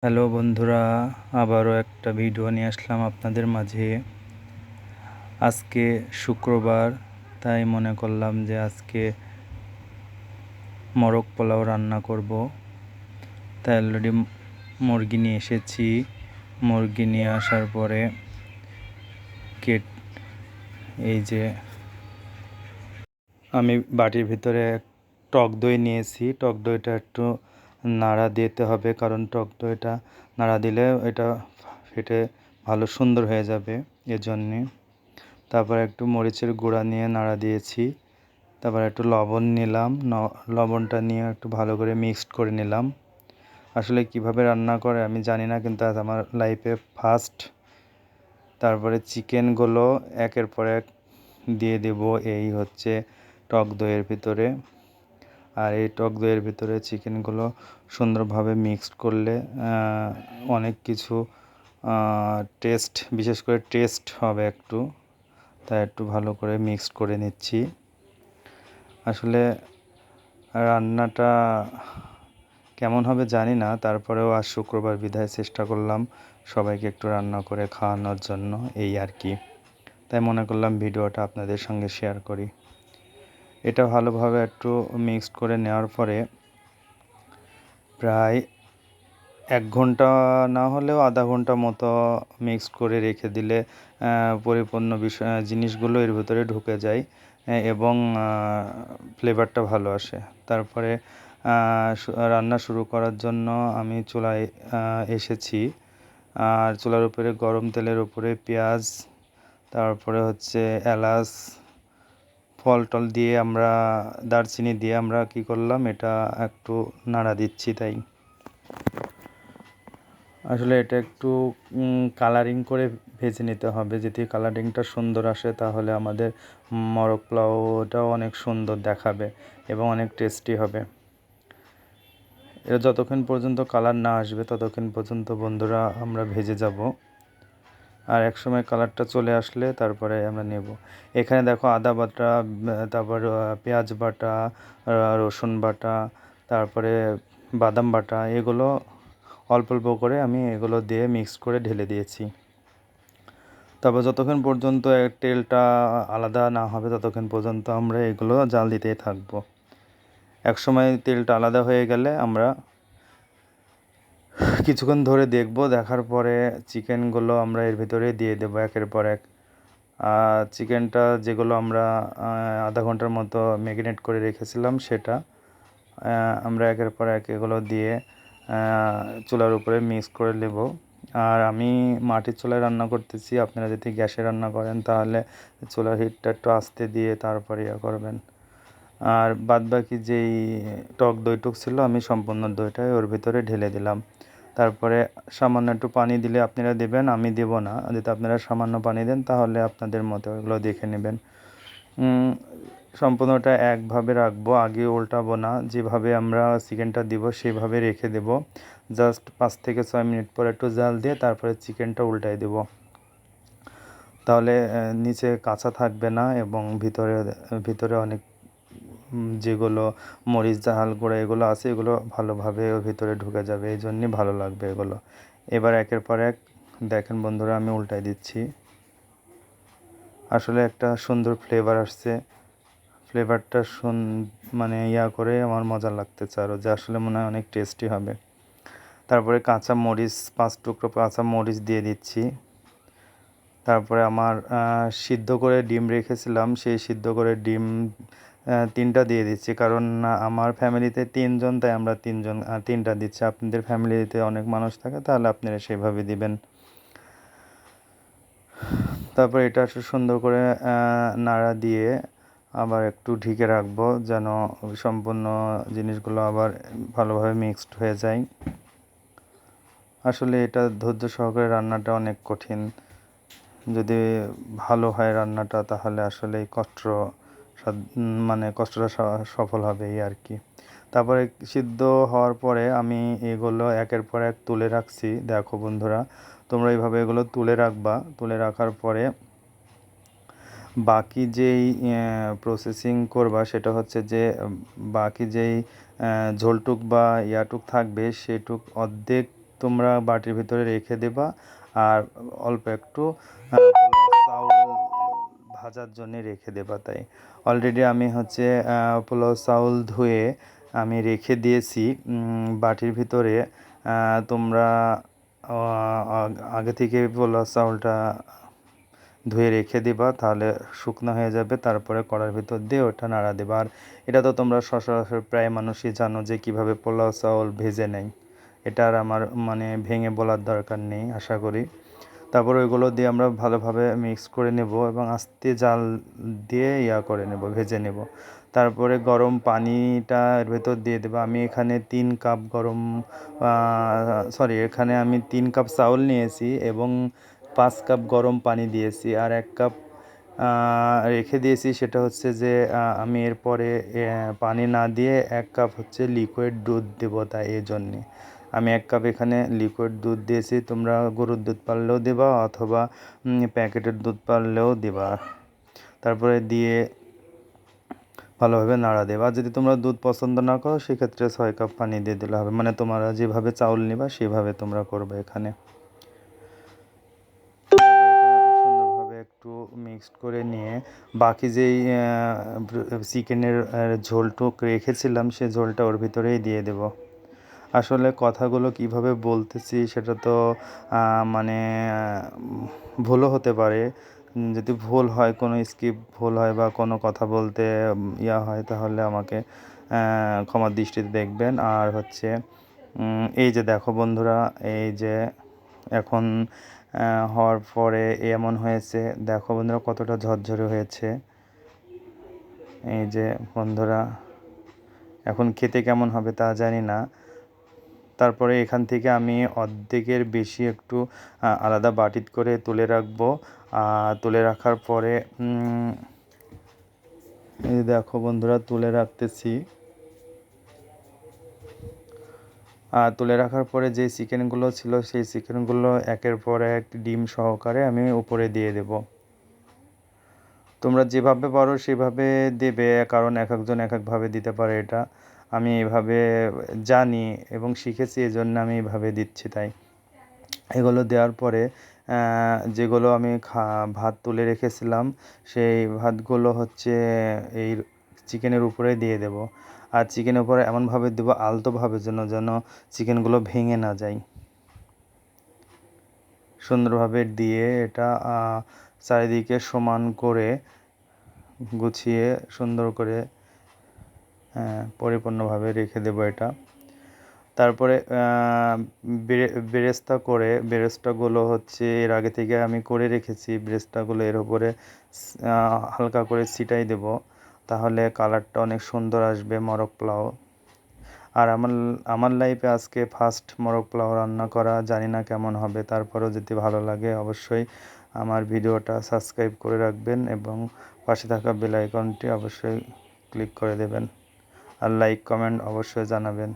Hello বন্ধুরা, আবারও একটা ভিডিও নিয়ে আসলাম আপনাদের মাঝে। আজকে শুক্রবার, তাই মনে করলাম যে আজকে মোরগ পোলাও রান্না করব। তাই অলরেডি মুরগি নিয়ে এসেছি। মুরগি নিয়ে আসার পরে কেট এই যে আমি বাটির ভিতরে টক দই নিয়েছি। টক দইটা একটু নাড়া দিতে হবে, কারণ টক দইটা নাড়া দিলে এটা ফেটে ভালো সুন্দর হয়ে যাবে, এজন্যে। তারপর একটু মরিচের গুঁড়া নিয়ে নাড়া দিয়েছি। তারপর একটু লবণ নিলাম, লবণটা নিয়ে একটু ভালো করে মিক্সড করে নিলাম। আসলে কিভাবে রান্না করে আমি জানি না, কিন্তু আজ আমার লাইফে ফার্স্ট। তারপরে চিকেনগুলো একের পর এক দিয়ে দেব এই হচ্ছে টক দইয়ের ভিতরে। আর এই টক দইয়ের ভিতরে চিকেনগুলো সুন্দরভাবে মিক্সড করলে অনেক কিছু টেস্ট, বিশেষ করে টেস্ট হবে একটু। তাই একটু ভালো করে মিক্সড করে নিচ্ছি। আসলে রান্নাটা কেমন হবে জানি না, তারপরেও আজ শুক্রবার বিধায় চেষ্টা করলাম সবাইকে একটু রান্না করে খাওয়ানোর জন্য, এই আর কি। তাই মনে করলাম ভিডিওটা আপনাদের সঙ্গে শেয়ার করি। এটা ভালোভাবে একটু মিক্সড করে নেওয়ার পরে প্রায় 1 ঘন্টা না হলেও আধা ঘন্টা মতো মিক্সড করে রেখে দিলে পরিপূর্ণ জিনিসগুলো এর ভিতরে ঢুকে যায় এবং ফ্লেভারটা ভালো আসে। তারপরে রান্না শুরু করার জন্য আমি চুলায় এসেছি। আর চুলার উপরে গরম তেলের উপরে পেঁয়াজ, তারপরে হচ্ছে এলাচ, ফল টল দিয়ে দারচিনি দিয়ে আমরা কী করলাম, এটা একটু নাড়া দিচ্ছি। তাই আসলে এটা একটু কালারিং করে ভেজে নিতে হবে। যদি কালারিংটা সুন্দর আসে তাহলে আমাদের মোরগ পোলাওটাও অনেক সুন্দর দেখাবে এবং অনেক টেস্টি হবে। এটা যতক্ষণ পর্যন্ত কালার না আসবে ততক্ষণ পর্যন্ত বন্ধুরা আমরা ভেজে যাব। আর একসময় কালারটা চলে আসলে তারপরে আমরা নেব। এখানে দেখো আদা বাটা, তারপর পেঁয়াজ বাটা, রসুন বাটা, তারপরে বাদাম বাটা, এগুলো অল্প অল্প করে আমি এগুলো দিয়ে মিক্স করে ঢেলে দিয়েছি। তারপর যতক্ষণ পর্যন্ত তেলটা আলাদা না হবে ততক্ষণ পর্যন্ত আমরা এগুলো জাল দিতেই থাকবো। একসময় তেলটা আলাদা হয়ে গেলে আমরা কিছুক্ষণ ধরে দেখব, দেখার পরে চিকেনগুলো আমরা এর ভিতরে দিয়ে দেবো একের পর এক। চিকেনটা যেগুলো আমরা আধা ঘন্টার মতো ম্যারিনেট করে রেখেছিলাম সেটা আমরা একের পর এক এগুলো দিয়ে চুলার উপরে মিক্স করে নেব। আর আমি মাটির চুলায় রান্না করতেছি, আপনারা যদি গ্যাসে রান্না করেন তাহলে চুলার হিটটা একটু আস্তে দিয়ে তারপরে ইয়ে করবেন। আর বাদবাকি যেই টক দইটুক ছিল আমি সম্পূর্ণ দইটাই ওর ভিতরে ঢেলে দিলাম। তারপরে সামান্য একটু পানি দিলে আপনারা দেবেন, আমি দেব না। যদি আপনারা সামান্য পানি দেন তাহলে আপনাদের মতো এগুলো দেখে নেবেন। সম্পূর্ণটা একভাবে রাখবো, আগে উল্টাবো না। যেভাবে আমরা চিকেনটা দিব সেভাবে রেখে দেব। জাস্ট 5 থেকে 6 মিনিট পর একটু জাল দিয়ে তারপরে চিকেনটা উল্টাই দেব। তাহলে নিচে কাঁচা থাকবে না এবং ভিতরে অনেক যেগুলো মরিচ, ঝাল গুঁড়া এগুলো আছে এগুলো ভালোভাবে ওর ভিতরে ঢুকে যাবে, এই জন্যই ভালো লাগবে এগুলো। এবার একের পর এক দেখেন বন্ধুরা, আমি উল্টাই দিচ্ছি। আসলে একটা সুন্দর ফ্লেভার আসছে। ফ্লেভারটা মানে করে আমার মজা লাগতেছে আরও, যে আসলে মনে হয় অনেক টেস্টি হবে। তারপরে কাঁচা মরিচ, 5 টুকরো কাঁচা মরিচ দিয়ে দিচ্ছি। তারপরে আমার সিদ্ধ করে ডিম রেখেছিলাম, সেই সিদ্ধ করে ডিম 3টা দিয়ে দিচ্ছি, কারণ আমার ফ্যামিলিতে 3 জন, তাই আমরা 3 জন 3টা দিচ্ছি। আপনাদের ফ্যামিলিতে অনেক মানুষ থাকে তাহলে আপনারা সেভাবে দিবেন। তারপর এটা সুন্দর করে নাড়া দিয়ে আবার একটু ঢেকে রাখবো, যেন সম্পূর্ণ জিনিসগুলো আবার ভালোভাবে মিক্সড হয়ে যায়। আসলে এটা ধৈর্য সহকারে রান্নাটা অনেক কঠিন। যদি ভালো হয় রান্নাটা তাহলে আসলে কষ্টটা সফল হবে, এই আর কি। তারপরে সিদ্ধ হওয়ার পরে আমি এগুলো একের পর এক তুলে রাখছি। দেখো বন্ধুরা, তোমরা এইভাবে এগুলো তুলে রাখবা। তুলে রাখার পরে বাকি যেই প্রসেসিং করবা সেটা হচ্ছে যে বাকি যেই ঝোলটুক বা ইয়াটুক থাকবে সেটুক অর্ধেক তোমরা বাটির ভিতরে রেখে দেবা। আর অল্প একটু পোলাও চাউল ভাজার জন্য রেখে দেবা। তাই অলরেডি আমি হচ্ছে পোলাও চাউল ধুয়ে আমি রেখে দিয়েছি বাটির ভিতরে। তোমরা আগে থেকে পোলাও চাউলটা ধুয়ে রেখে দিবা, তাহলে শুকনো হয়ে যাবে। তারপরে কড়ার ভিতর দিয়ে ওটা নাড়া দেবা। আর এটা তো তোমরা সচরাচর প্রায় মানুষই জানো যে কীভাবে পোলাও চাউল ভেজে নেয়। এটা আর আমার মানে ভেঙে বলার দরকার নেই আশা করি। তারপর ওইগুলো দিয়ে আমরা ভালোভাবে মিক্স করে নেব এবং আস্তে জাল দিয়ে করে নেব, ভেজে নেব। তারপরে গরম পানিটা এর ভেতর দিয়ে দেবো। আমি এখানে 3 কাপ এখানে আমি 3 কাপ চাউল নিয়েছি এবং 5 কাপ গরম পানি দিয়েছি। আর 1 কাপ রেখে দিয়েছি, সেটা হচ্ছে যে আমি এরপরে পানি না দিয়ে 1 কাপ হচ্ছে লিকুইড দুধ দেবো। তাই এই জন্যে আমি 1 কাপ এখানে লিকুইড দুধ দিয়েছি। তোমরা গরুর দুধ পারলেও দেবা অথবা প্যাকেটের দুধ পারলেও দেবা। তারপরে দিয়ে ভালোভাবে নাড়া দেবা। আর যদি তোমরা দুধ পছন্দ না করো সেক্ষেত্রে 6 কাপ পানি দিয়ে দিলে হবে। মানে তোমরা যেভাবে চাউল নিবা সেভাবে তোমরা করবে এখানে। সুন্দরভাবে একটু মিক্সড করে নিয়ে বাকি যেই চিকেনের ঝোলটুক রেখেছিলাম সে ঝোলটা ওর ভিতরেই দিয়ে দেব। আসলে কথাগুলো কিভাবে বলতেছি সেটা তো মানে ভুলও হতে পারে। যদি ভুল হয়, কোনো ভুল হয় বা কোনো কথা বলতে হয়, তাহলে আমাকে ক্ষমার দৃষ্টিতে দেখবেন। আর হচ্ছে এই যে দেখো বন্ধুরা, এই যে এখন হওয়ার পরে এমন হয়েছে। দেখো বন্ধুরা কতটা ঝরঝরে হয়েছে। এই যে বন্ধুরা, এখন খেতে কেমন হবে তা জানি না। তারপরে এখান থেকে আমি অর্ধেকের বেশি একটু আলাদা বাটিত করে তুলে রাখবো। তুলে রাখার পরে এই দেখো বন্ধুরা তুলে রাখতেছি। তুলে রাখার পরে যে চিকেনগুলো ছিল সেই চিকেনগুলো একের পর এক ডিম সহকারে আমি উপরে দিয়ে দেব। তোমরা যেভাবে পারো সেভাবে দেবে, কারণ এক একজন এক একভাবে দিতে পারে। এটা আমি এভাবে জানি এবং শিখেছি, এজন্য আমি এভাবে দিচ্ছি। তাই এগুলো দেওয়ার পরে যেগুলো আমি ভাত তুলে রেখেছিলাম সেই ভাতগুলো হচ্ছে এই চিকেনের উপরে দিয়ে দেব। আর চিকেনের উপরে এমনভাবে দেবো আলতোভাবে যেন চিকেনগুলো ভেঙে না যায়। সুন্দরভাবে দিয়ে এটা চারিদিকে সমান করে গুছিয়ে সুন্দর করে পরিপূর্ণভাবে রেখে দেব এটা। তারপরে বেরেস্তাগুলো হচ্ছে এর আগে থেকে আমি করে রেখেছি। বেরেস্তাগুলো এর উপরে হালকা করে ছিটাই দেব, তাহলে কালারটা অনেক সুন্দর আসবে মোরগ পোলাও। আর আমার লাইফে আজকে ফার্স্ট মোরগ পোলাও রান্না করা, জানি না কেমন হবে। তারপরেও যদি ভালো লাগে অবশ্যই আমার ভিডিওটা সাবস্ক্রাইব করে রাখবেন এবং পাশে থাকা বেল আইকনটি অবশ্যই ক্লিক করে দেবেন। আর লাইক কমেন্ট অবশ্যই জানাবেন।